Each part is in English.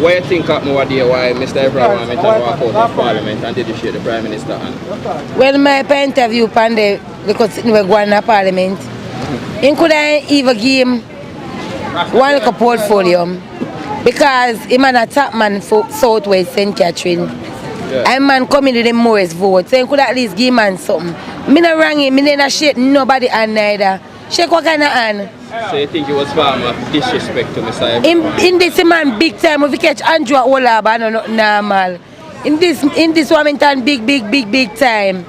What do you think happened over there why Mr. Everett Warmington walked out of Parliament and did shake the Prime Minister hand? Well, my interview on the because we were going to Parliament. He couldn't even give him one little portfolio because him an a top man for Southwest St. Catherine. Yeah. And man coming to the most vote, so he could at least give man something. Me not wrong him, me never shake nobody hand neither. Shake what kind of hand? So you think it was form of disrespect to Mr. Everett? In this man big time, if you catch Andrew at Olaba, no normal. In this Warmington big time.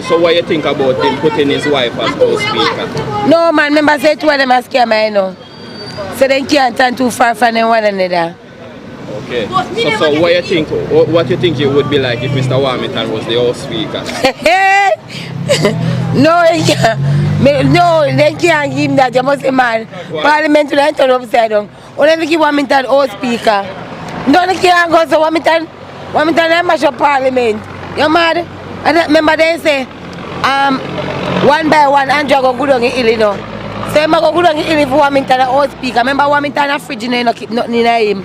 So what you think about him putting his wife as co-speaker? No man, remember say two of them are scam I know. So they can't turn too far from one another. Okay. So what you think it would be like if Mr. Warmington was the House Speaker? No, they can't give him that. You must say, man. Parliament will turn upside down. Only give Warmington House Speaker. No, they can't go so Warmington they mash up Parliament. You mad? And remember they say, one by one, Andrew go good on the hill, you know. So I'm go good on the hill if Warmington House Speaker. Remember Warmington a fridge, you know, keep nothing in him.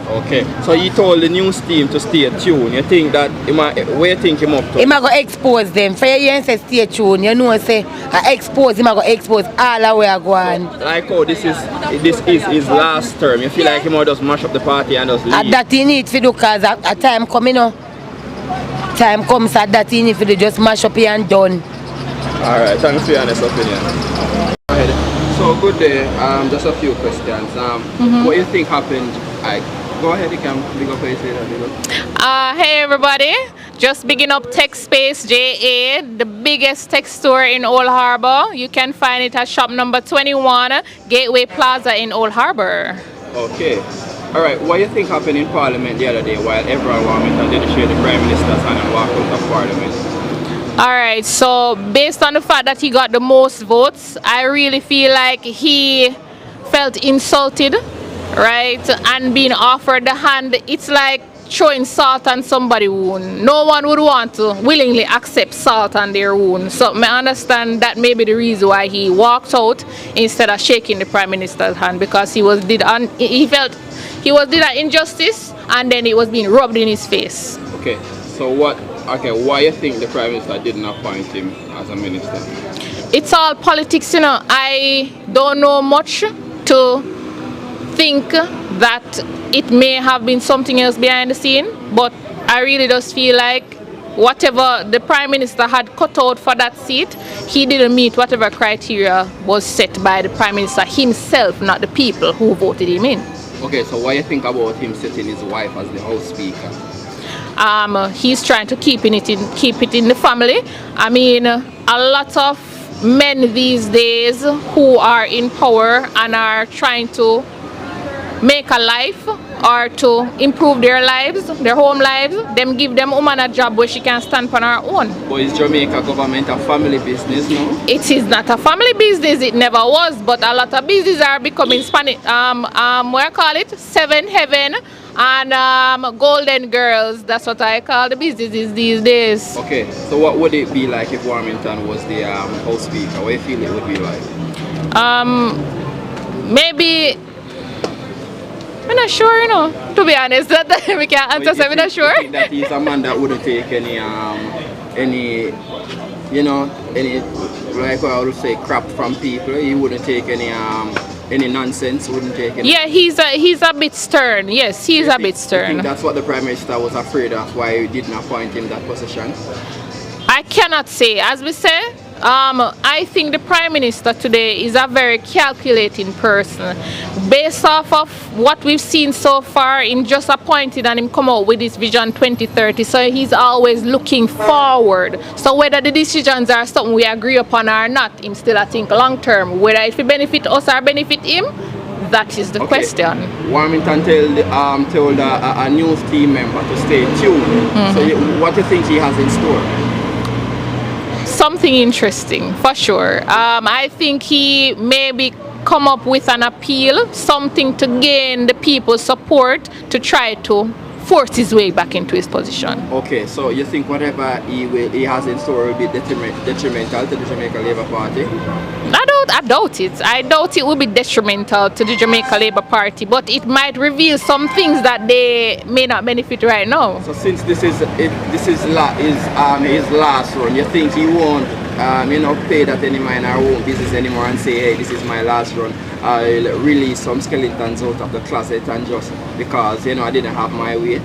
Okay, so he told the news team to stay tuned. You think that, where you think him up to? He might go expose them. For you and say stay tuned, you know say, I expose, he might go expose all the way I go on. Like how this is his last term. You feel like he might just mash up the party and just leave? That he need to do because a time coming up. Time comes at that he need to do, just mash up here and done. Alright, thanks for your honest opinion. So good day, just a few questions. What do you think happened? Go ahead, you can big up your say that. Hey everybody, just bigging up Tech Space JA, the biggest tech store in Old Harbour. You can find it at shop number 21, Gateway Plaza in Old Harbour. Okay. Alright, what do you think happened in Parliament the other day while Everett Warmington did shake the Prime Minister's hand and walk out of Parliament? Alright, so based on the fact that he got the most votes, I really feel like he felt insulted, right, and being offered the hand. It's like throwing salt on somebody's wound. No one would want to willingly accept salt on their wound. So I understand that may be the reason why he walked out instead of shaking the Prime Minister's hand, because he felt he was did an injustice and then it was being rubbed in his face. Okay, so why do you think the Prime Minister didn't appoint him as a minister? It's all politics, you know. I don't know much to think that it may have been something else behind the scene, but I really just feel like whatever the Prime Minister had cut out for that seat, he didn't meet whatever criteria was set by the Prime Minister himself, not the people who voted him in. Okay, so what do you think about him setting his wife as the House Speaker? He's trying to keep it in the family. I mean, a lot of men these days who are in power and are trying to make a life or to improve their lives, their home lives, them give them woman a job where she can stand on her own. But is Jamaica government a family business now? It is not a family business, it never was, but a lot of businesses are becoming Spanish, what I call it, Seven Heaven and Golden Girls. That's what I call the businesses these days. Okay, so what would it be like if Warmington was the House Speaker? What do you feel it would be like? Maybe, I'm not sure, you know, to be honest, that we can't answer, so I'm not sure. You think that he's a man that wouldn't take any, like I would say, crap from people? He wouldn't take any nonsense, wouldn't take any... Yeah, he's a bit stern, yes, he's a bit stern. I think that's what the Prime Minister was afraid of, why he didn't appoint him that position? I cannot say. As we say, I think the Prime Minister today is a very calculating person. Based off of what we've seen so far in just appointed and him come out with his Vision 2030, so he's always looking forward. So whether the decisions are something we agree upon or not, him still I think long term. Whether it will benefit us or benefit him, that is the question. Warmington told a news team member to stay tuned. So what do you think he has in store? Something interesting, for sure. I think he maybe come up with an appeal, something to gain the people's support to try to force his way back into his position. Okay, so you think whatever he has in store will be detrimental to the Jamaica Labour Party? I doubt it. I doubt it will be detrimental to the Jamaica Labour Party, but it might reveal some things that they may not benefit right now. So since this is his last run, you think he won't pay that any mind or won't business anymore and say, hey, this is my last run. I'll release some skeletons out of the closet and just because I didn't have my way.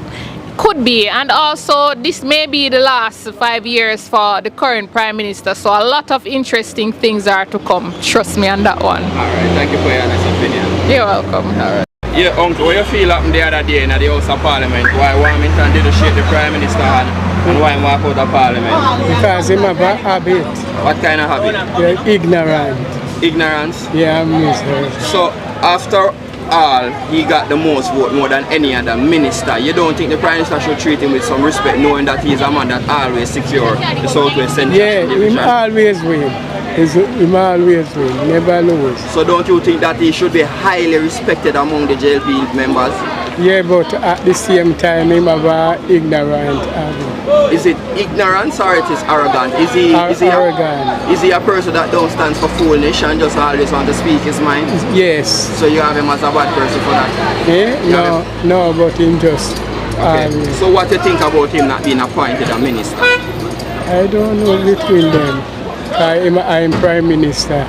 Could be, and also this may be the last 5 years for the current Prime Minister, so a lot of interesting things are to come. Trust me on that one. Alright, thank you for your honest opinion. You're welcome. Alright. Yeah, Uncle, what you feel happened the other day in the House of Parliament? Why Warmington didn't shake the Prime Minister hand and why he walk out of Parliament? Because him have a habit. What kind of habit? You're ignorant. Ignorance? Yeah, I'm miserable. So after all, he got the most vote, more than any other minister. You don't think the Prime Minister should treat him with some respect, knowing that he's a man that always secure the Southwest Central Division? Him always win. Him always win, never lose. So don't you think that he should be highly respected among the JLP members? Yeah, but at the same time, him have a ignorant habit. Is it ignorance or it is arrogant? Is he arrogant? Is he a person that don't stand for foolish and just always want to speak his mind? Yes. So you have him as a bad person for that? Yeah? No, but him just. Okay. So what do you think about him not being appointed a minister? I don't know between them. I'm Prime Minister.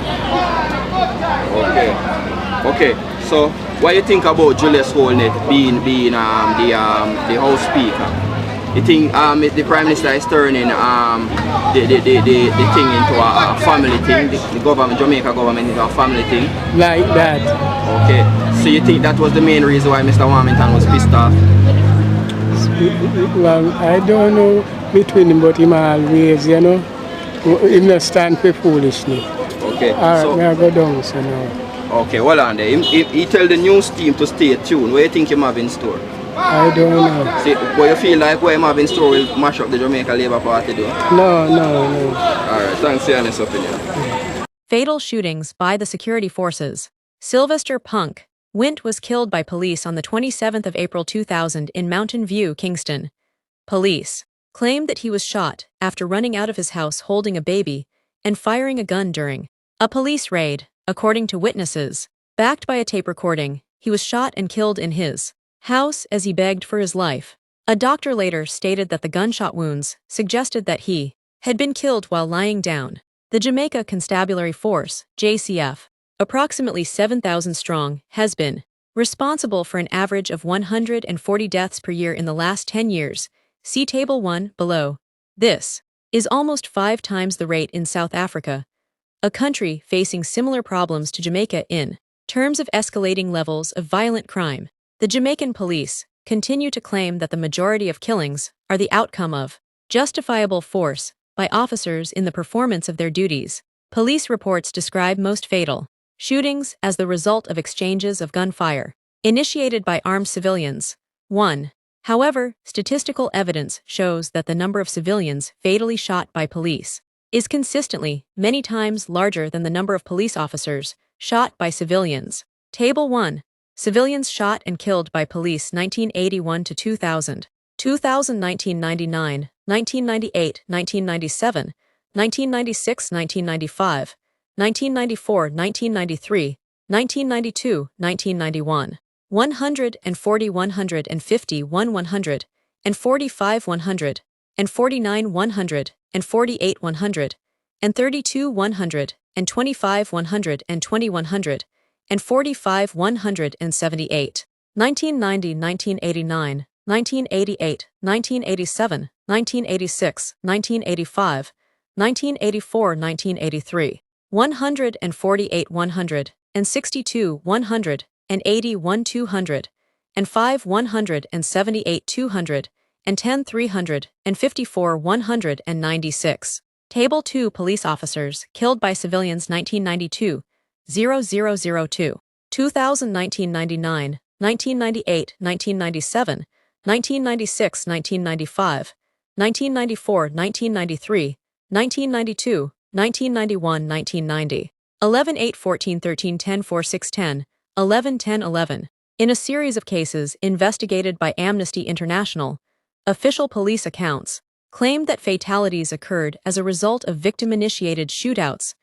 Okay. So what do you think about Julius Holness being the House Speaker? You think the Prime Minister is turning the thing into a family thing, the government, Jamaica government into a family thing? Like that. Okay. So you think that was the main reason why Mr. Warmington was pissed off? Well, I don't know between him, but him always, he not stand for foolishness. Okay. Alright, so, I go down so now. Okay, well on there. He tell the news team to stay tuned. What do you think him have in store? I don't know. See, what you feel like what him have in store will mash up the Jamaica Labour Party do? No. Alright, thanks for your honest opinion. Fatal shootings by the security forces. Sylvester Punk Wint was killed by police on the 27th of April 2000 in Mountain View, Kingston. Police claimed that he was shot after running out of his house holding a baby and firing a gun during a police raid. According to witnesses, backed by a tape recording, he was shot and killed in his house as he begged for his life. A doctor later stated that the gunshot wounds suggested that he had been killed while lying down. The Jamaica Constabulary Force, JCF, approximately 7,000 strong, has been responsible for an average of 140 deaths per year in the last 10 years. See Table 1 below. This is almost 5 times the rate in South Africa, a country facing similar problems to Jamaica in terms of escalating levels of violent crime. The Jamaican police continue to claim that the majority of killings are the outcome of justifiable force by officers in the performance of their duties. Police reports describe most fatal shootings as the result of exchanges of gunfire initiated by armed civilians. 1. However, statistical evidence shows that the number of civilians fatally shot by police is consistently many times larger than the number of police officers shot by civilians. Table 1. Civilians shot and killed by police 1981 to 2000, 2000 1999, 1998, 1997, 1996, 1995, 1994, 1993, 1992, 1991, 140, 151, 100, and 45, 100, and 49, 100, and 48, 100, and 32, 100, and 25, 100, and 20, 100, and 45, 178, 1990, 1989, 1988, 1987, 1986, 1985, 1984, 1983, 148, 100, and 62, 100, and 81, 200, and 5, 178, 200, and 10, 300, and 54, 196. Table 2. Police officers killed by civilians 1992, 0002, 2000, 1999, 1998, 1997, 1996, 1995, 1994, 1993, 1992, 1991, 1990, 11, 8, 14, 13, 10, 4, 6, 10, 11, 10, 11. In a series of cases investigated by Amnesty International, official police accounts claimed that fatalities occurred as a result of victim-initiated shootouts,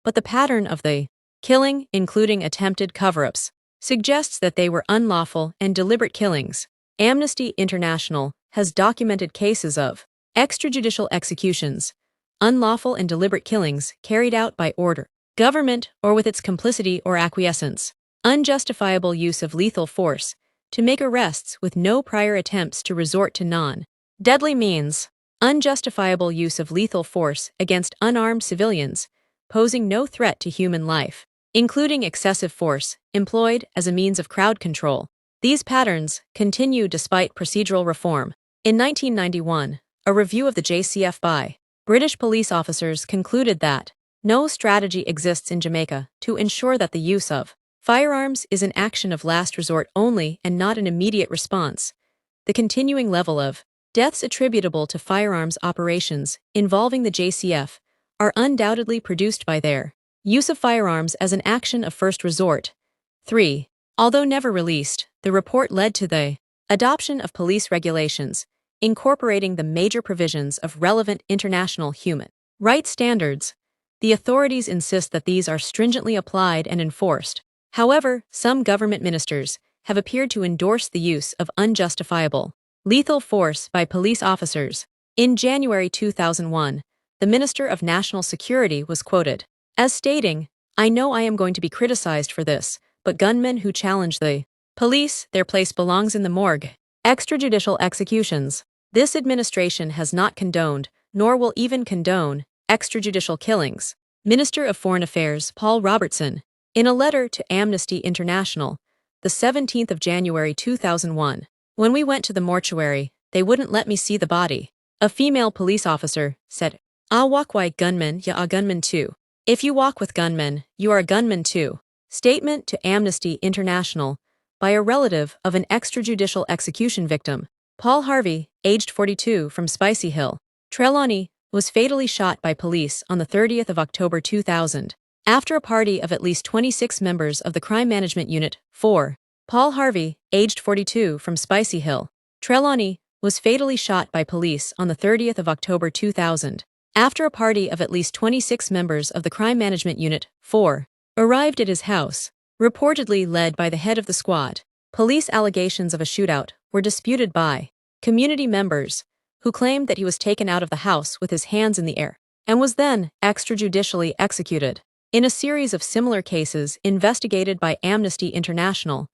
but the pattern of the killing, including attempted cover-ups, suggests that they were unlawful and deliberate killings. Amnesty International has documented cases of extrajudicial executions, unlawful and deliberate killings carried out by order, government, or with its complicity or acquiescence, unjustifiable use of lethal force to make arrests with no prior attempts to resort to non-deadly means, unjustifiable use of lethal force against unarmed civilians posing no threat to human life, including excessive force employed as a means of crowd control. These patterns continue despite procedural reform. In 1991, a review of the JCF by British police officers concluded that no strategy exists in Jamaica to ensure that the use of firearms is an action of last resort only and not an immediate response. The continuing level of deaths attributable to firearms operations involving the JCF are undoubtedly produced by their use of firearms as an action of first resort. 3. Although never released, the report led to the adoption of police regulations, incorporating the major provisions of relevant international human rights standards. The authorities insist that these are stringently applied and enforced. However, some government ministers have appeared to endorse the use of unjustifiable lethal force by police officers. In January 2001, the Minister of National Security was quoted as stating, "I know I am going to be criticized for this, but gunmen who challenge the police, their place belongs in the morgue." Extrajudicial executions. This administration has not condoned, nor will even condone, extrajudicial killings. Minister of Foreign Affairs Paul Robertson, in a letter to Amnesty International, the 17th of January 2001, "When we went to the mortuary, they wouldn't let me see the body." A female police officer said, "Ah, walk with gunmen, ya a gunman too. If you walk with gunmen, you are a gunman too." Statement to Amnesty International by a relative of an extrajudicial execution victim. Paul Harvey, aged 42, from Spicy Hill, Trelawney, was fatally shot by police on the 30th of October 2000, after a party of at least 26 members of the Crime Management Unit. 4. Paul Harvey, aged 42, from Spicy Hill, Trelawney, was fatally shot by police on the 30th of October 2000, after a party of at least 26 members of the Crime Management Unit. 4. Arrived at his house, reportedly led by the head of the squad. Police allegations of a shootout were disputed by community members, who claimed that he was taken out of the house with his hands in the air and was then extrajudicially executed. In a series of similar cases investigated by Amnesty International,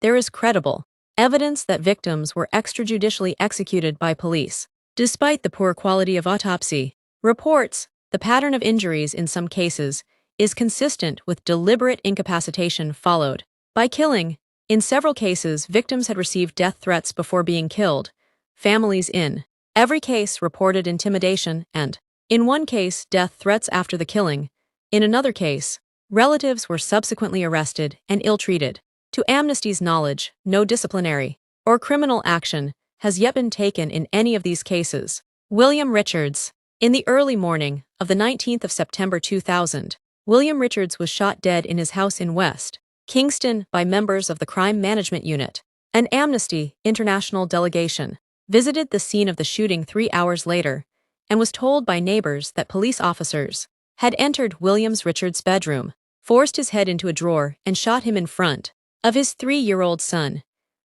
there is credible evidence that victims were extrajudicially executed by police. Despite the poor quality of autopsy reports, the pattern of injuries in some cases is consistent with deliberate incapacitation followed by killing. In several cases, victims had received death threats before being killed. Families in every case reported intimidation and, in one case, death threats after the killing. In another case, relatives were subsequently arrested and ill-treated. To Amnesty's knowledge, no disciplinary or criminal action has yet been taken in any of these cases. William Richards. In the early morning of the 19th of September 2000, William Richards was shot dead in his house in West Kingston by members of the Crime Management Unit. An Amnesty International delegation visited the scene of the shooting 3 hours later and was told by neighbors that police officers had entered Williams Richards' bedroom, forced his head into a drawer, and shot him in front of his 3-year-old son.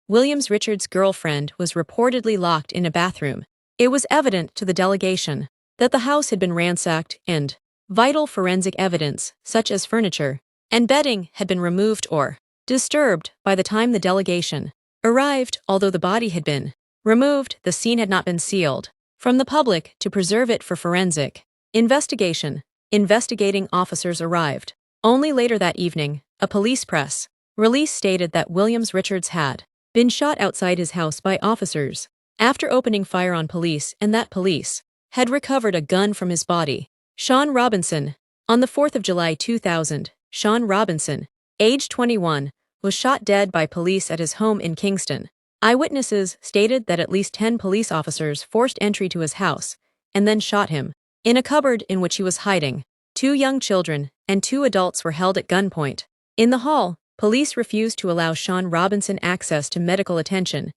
Williams Richards' girlfriend was reportedly locked in a bathroom. It was evident to the delegation that the house had been ransacked and vital forensic evidence, such as furniture and bedding, had been removed or disturbed by the time the delegation arrived. Although the body had been removed, the scene had not been sealed from the public to preserve it for forensic investigation. Investigating officers arrived only later that evening. A police press release stated that Williams Richards had been shot outside his house by officers after opening fire on police, and that police had recovered a gun from his body. Sean Robinson. On the 4th of July 2000, Sean Robinson, aged 21, was shot dead by police at his home in Kingston. Eyewitnesses stated that at least 10 police officers forced entry to his house and then shot him. In a cupboard in which he was hiding, 2 young children and 2 adults were held at gunpoint. In the hall, police refused to allow Sean Robinson access to medical attention.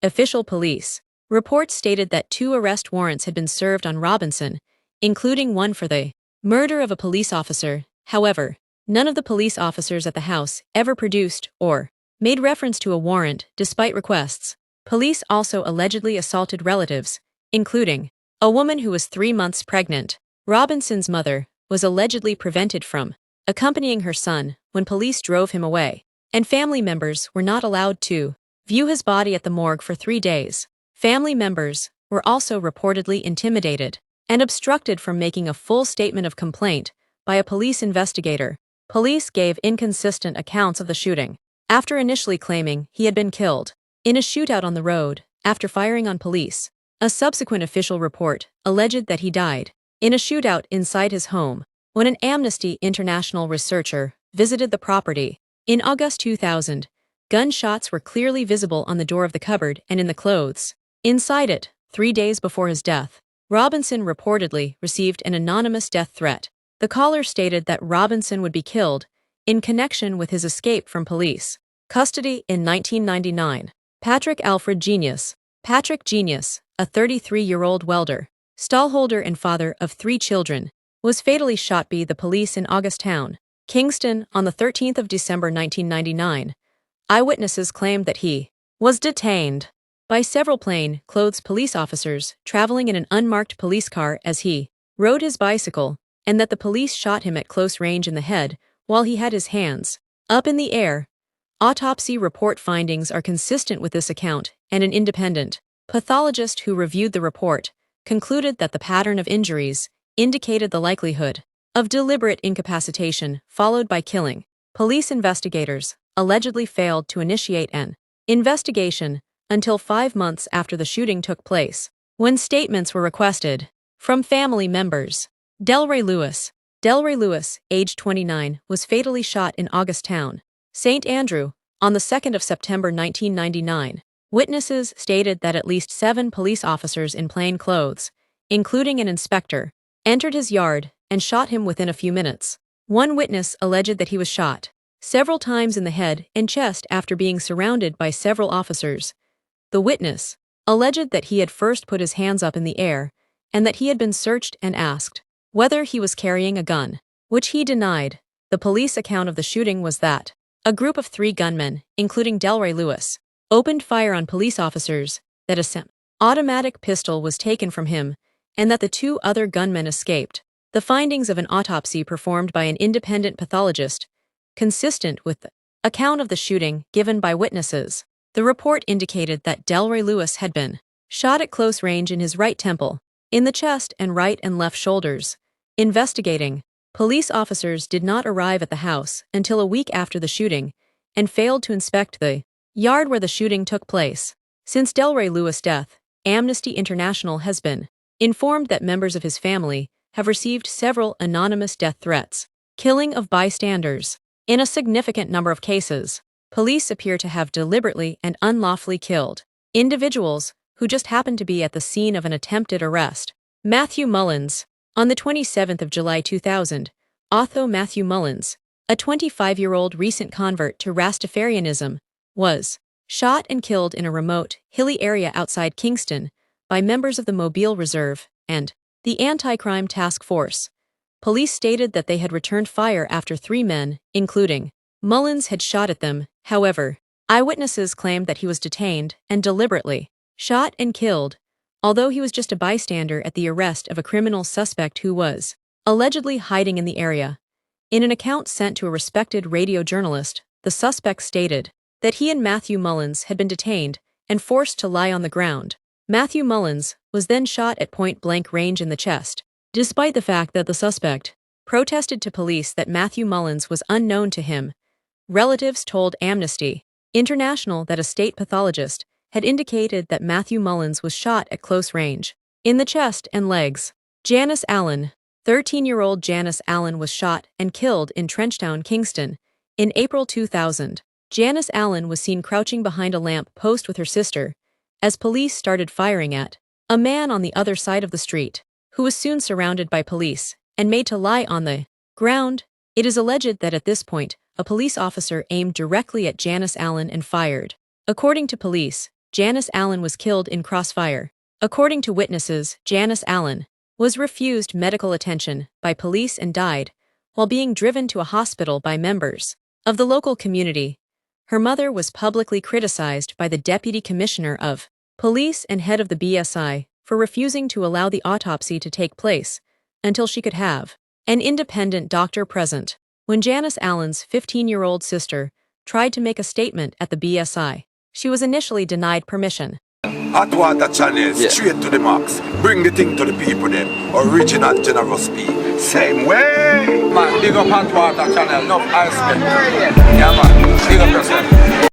Official police reports stated that 2 arrest warrants had been served on Robinson, including one for the murder of a police officer. However, none of the police officers at the house ever produced or made reference to a warrant despite requests. Police also allegedly assaulted relatives, including a woman who was 3 months pregnant. Robinson's mother was allegedly prevented from accompanying her son when police drove him away, and family members were not allowed to view his body at the morgue for 3 days. Family members were also reportedly intimidated and obstructed from making a full statement of complaint by a police investigator. Police gave inconsistent accounts of the shooting, after initially claiming he had been killed in a shootout on the road after firing on police. A subsequent official report alleged that he died in a shootout inside his home when an Amnesty International researcher visited the property. In August 2000, gunshots were clearly visible on the door of the cupboard and in the clothes inside it. 3 days before his death, Robinson reportedly received an anonymous death threat. The caller stated that Robinson would be killed in connection with his escape from police custody in 1999. Patrick Alfred Genius. Patrick Genius, a 33-year-old welder, stallholder and father of 3 children, was fatally shot by the police in Augusttown, Kingston, on the 13th of December 1999. Eyewitnesses claimed that he was detained by several plain-clothes police officers traveling in an unmarked police car as he rode his bicycle, and that the police shot him at close range in the head while he had his hands up in the air. Autopsy report findings are consistent with this account, and an independent pathologist who reviewed the report concluded that the pattern of injuries indicated the likelihood of deliberate incapacitation followed by killing. Police investigators allegedly failed to initiate an investigation until 5 months after the shooting took place, when statements were requested from family members. Delray Lewis. Delray Lewis, age 29, was fatally shot in Augusttown, St. Andrew, on the 2nd of September 1999. Witnesses stated that at least 7 police officers in plain clothes, including an inspector, entered his yard and shot him within a few minutes. One witness alleged that he was shot several times in the head and chest after being surrounded by several officers. The witness alleged that he had first put his hands up in the air and that he had been searched and asked whether he was carrying a gun, which he denied. The police account of the shooting was that a group of 3 gunmen, including Delray Lewis, opened fire on police officers, that a semi-automatic pistol was taken from him, and that the 2 other gunmen escaped. The findings of an autopsy performed by an independent pathologist, consistent with the account of the shooting given by witnesses. The report indicated that Delray Lewis had been shot at close range in his right temple, in the chest and right and left shoulders. Investigating police officers did not arrive at the house until a week after the shooting and failed to inspect the yard where the shooting took place. Since Delray Lewis' death, Amnesty International has been informed that members of his family have received several anonymous death threats, killing of bystanders. In a significant number of cases, police appear to have deliberately and unlawfully killed individuals who just happened to be at the scene of an attempted arrest. Matthew Mullins. On the 27th of July 2000, Otho Matthew Mullins, a 25-year-old recent convert to Rastafarianism, was shot and killed in a remote, hilly area outside Kingston by members of the Mobile Reserve and the Anti-Crime Task Force. Police stated that they had returned fire after 3 men, including Mullins, had shot at them. However, eyewitnesses claimed that he was detained and deliberately shot and killed, although he was just a bystander at the arrest of a criminal suspect who was allegedly hiding in the area. In an account sent to a respected radio journalist, the suspect stated that he and Matthew Mullins had been detained and forced to lie on the ground. Matthew Mullins was then shot at point-blank range in the chest. Despite the fact that the suspect protested to police that Matthew Mullins was unknown to him, relatives told Amnesty International that a state pathologist had indicated that Matthew Mullins was shot at close range, in the chest and legs. Janice Allen. 13-year-old Janice Allen was shot and killed in Trenchtown, Kingston, in April 2000. Janice Allen was seen crouching behind a lamp post with her sister as police started firing at a man on the other side of the street, who was soon surrounded by police and made to lie on the ground. It is alleged that at this point, a police officer aimed directly at Janice Allen and fired. According to police, Janice Allen was killed in crossfire. According to witnesses, Janice Allen was refused medical attention by police and died while being driven to a hospital by members of the local community. Her mother was publicly criticized by the Deputy Commissioner of Police and head of the BSI for refusing to allow the autopsy to take place until she could have an independent doctor present. When Janice Allen's 15-year-old sister tried to make a statement at the BSI, she was initially denied permission. Hot water channel, straight to the max. Bring the thing to the people then. Original generous speed. Same way. Man, big up hot water channel, enough ice cream. Yeah man, big up yourself.